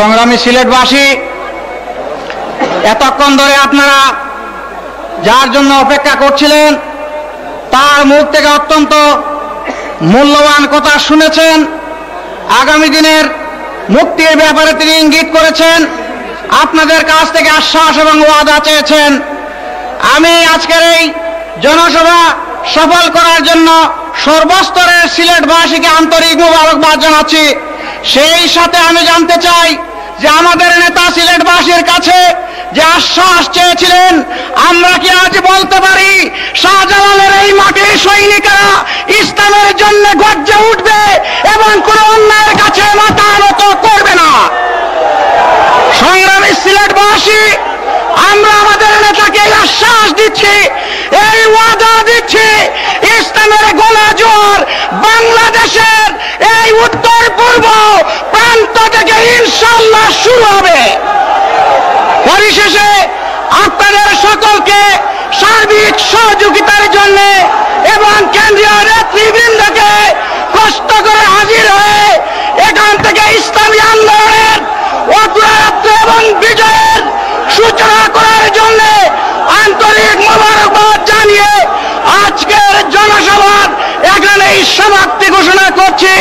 সংগ্রামী সিলেটবাসী, এতক্ষণ ধরে আপনারা যার জন্য অপেক্ষা করছিলেন তার মুখ থেকে অত্যন্ত মূল্যবান কথা শুনেছেন। আগামী দিনের মুক্তির ব্যাপারে তিনি ইঙ্গিত করেছেন, আপনাদের কাছ থেকে আশ্বাস এবং ওয়াদা চেয়েছেন। আমি আজকের এই জনসভা সফল করার জন্য সর্বস্তরের সিলেটবাসীকে আন্তরিক মোবারকবাদ জানাচ্ছি। সেই সাথে আমি জানতে চাই যে আমাদের নেতা সিলেটবাসীর কাছে যে আশ্বাস চেয়েছিলেন, আমরা কি আজ বলতে পারি শাহজালালের এই মাটির সৈনিকেরা ইসলামের জন্য গর্জে উঠবে এবং কোন অন্যায়ের কাছে মাথা নত করবে না? সংগ্রামী সিলেটবাসী, আমরা আমাদের নেতাকে এই আশ্বাস দিচ্ছি, এই ওয়াদা দিচ্ছি, ইসলামের গলাজোয়ার বাংলাদেশের এই উত্তর পূর্ব প্রান্ত থেকে ইনশাআল্লাহ শুরু হবে। পরিশেষে আপনাদের সকলকে সার্বিক সহযোগিতার জন্য এবং কেন্দ্রীয় নেতৃবৃন্দকে কষ্ট করে হাজির হয়ে এখান থেকে ইসলামী আন্দোলনের অগ্রযাত্রা এবং বিজয়ের সূচনা করার জন্য আন্তরিক মোবারকবাদ জানিয়ে আজকের জনসভার এখানেই সমাপ্তি ঘোষণা করছি।